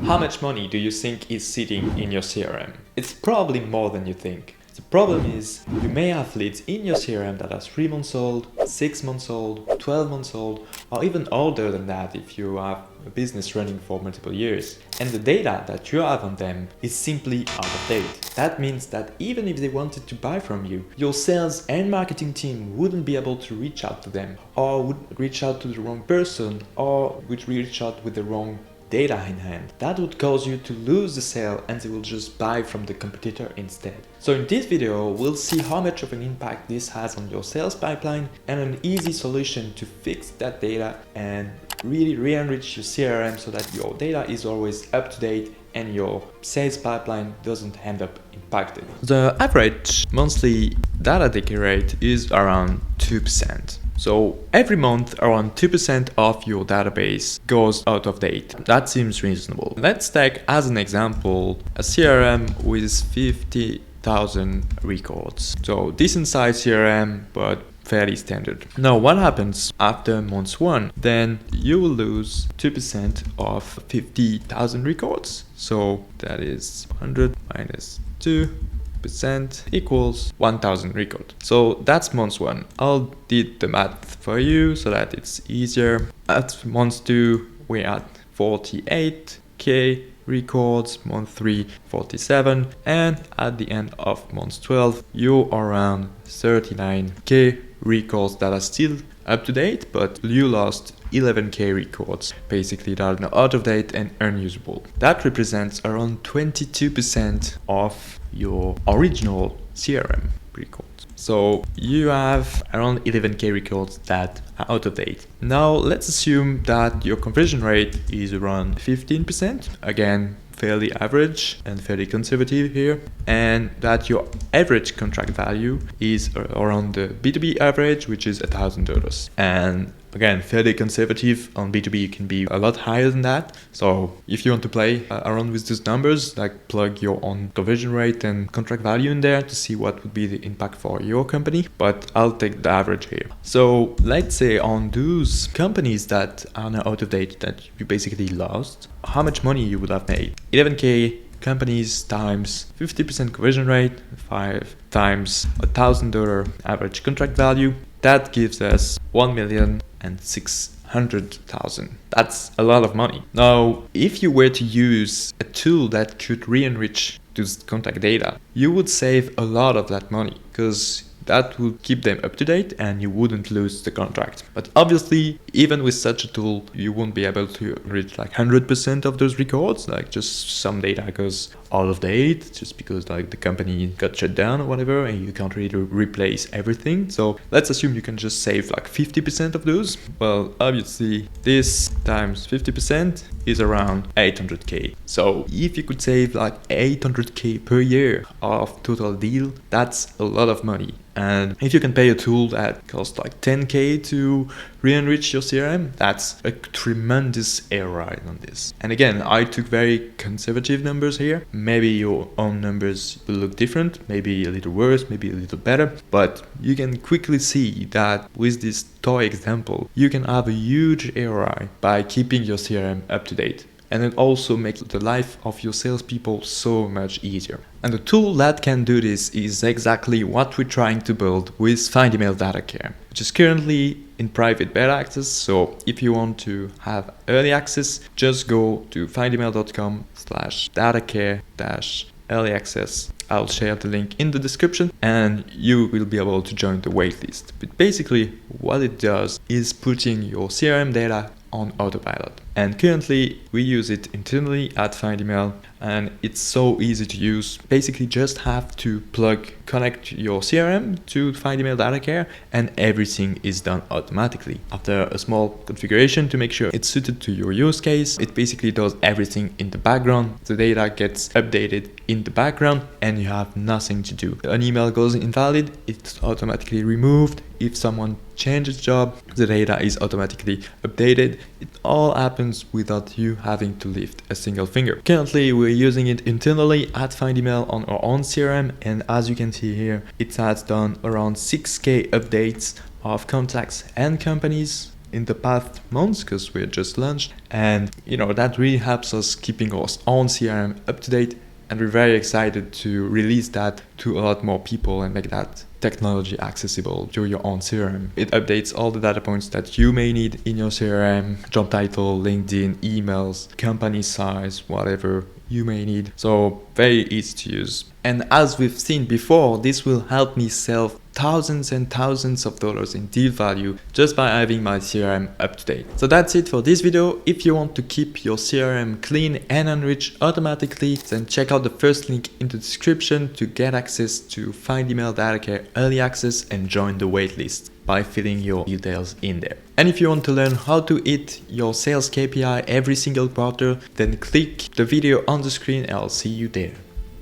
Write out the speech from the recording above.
How much money do you think is sitting in your CRM? It's probably more than you think. The problem is, you may have leads in your CRM that are 3 months old, 6 months old, 12 months old, or even older than that if you have a business running for multiple years. And the data that you have on them is simply out of date. That means that even if they wanted to buy from you, your sales and marketing team wouldn't be able to reach out to them, or would reach out to the wrong person, or would reach out with the wrong data in hand. That would cause you to lose the sale and they will just buy from the competitor instead. So in this video, we'll see how much of an impact this has on your sales pipeline and an easy solution to fix that data and really re-enrich your CRM so that your data is always up to date and your sales pipeline doesn't end up impacted. The average monthly data decay rate is around 2%. So every month around 2% of your database goes out of date. That seems reasonable. Let's take as an example a CRM with 50,000 records. So decent size CRM, but fairly standard. Now what happens after month 1? Then you will lose 2% of 50,000 records. So that is 100 minus 2% equals 1000 records. So that's month 1. I'll did the math for you so that it's easier. At month 2 we're at 48k records, month 3 47, and at the end of month 12 you're around 39k records that are still up to date, but you lost 11k records, basically that are out of date and unusable. That represents around 22% of your original CRM records. So you have around 11k records that are out of date. Now let's assume that your conversion rate is around 15%. Again, fairly average and fairly conservative here, and that your average contract value is around the B2B average, which is $1,000. And again, fairly conservative. On B2B you can be a lot higher than that. So if you want to play around with these numbers, like plug your own conversion rate and contract value in there to see what would be the impact for your company, but I'll take the average here. So let's say on those companies that are now out of date that you basically lost, how much money you would have made? 11k companies times 50% conversion rate, 5 times $1,000 average contract value. That gives us 1,600,000. That's a lot of money. Now, if you were to use a tool that could re-enrich this contact data, you would save a lot of that money because that would keep them up to date and you wouldn't lose the contract. But obviously, even with such a tool, you won't be able to reach like 100% of those records. Like just some data goes out of date just because like the company got shut down or whatever, and you can't really replace everything. So let's assume you can just save like 50% of those. Well, obviously this times 50% is around 800k. So if you could save like 800k per year of total deal, that's a lot of money. And if you can pay a tool that costs like 10k to re-enrich your CRM, that's a tremendous ROI on this. And again, I took very conservative numbers here. Maybe your own numbers will look different, maybe a little worse, maybe a little better, but you can quickly see that with this toy example, you can have a huge ROI by keeping your CRM up to date. And it also makes the life of your salespeople so much easier. And the tool that can do this is exactly what we're trying to build with Findymail Data Care, which is currently in private beta access. So if you want to have early access, just go to findemail.com/datacare-early access. I'll share the link in the description and you will be able to join the waitlist. But basically what it does is putting your CRM data on Autopilot. And currently we use it internally at Findymail and it's so easy to use. Basically just have to connect your CRM to Findymail Data Care and everything is done automatically. After a small configuration to make sure it's suited to your use case, it basically does everything in the background. The data gets updated in the background and you have nothing to do. An email goes invalid, it's automatically removed. If someone changes job, the data is automatically updated. It all happens without you having to lift a single finger. Currently, we're using it internally at Findymail on our own CRM, and as you can see here, it has done around 6k updates of contacts and companies in the past months because we're just launched, and that really helps us keeping our own CRM up to date, and we're very excited to release that to a lot more people and make that technology accessible to your own CRM. It updates all the data points that you may need in your CRM: job title, LinkedIn, emails, company size, whatever you may need. So very easy to use. And as we've seen before, this will help me sell thousands and thousands of dollars in deal value just by having my CRM up to date. So that's it for this video. If you want to keep your CRM clean and enriched automatically, then check out the first link in the description to get access to Findymail Data Care Early Access and join the waitlist by filling your details in there. And if you want to learn how to hit your sales KPI every single quarter, then click the video on the screen and I'll see you there.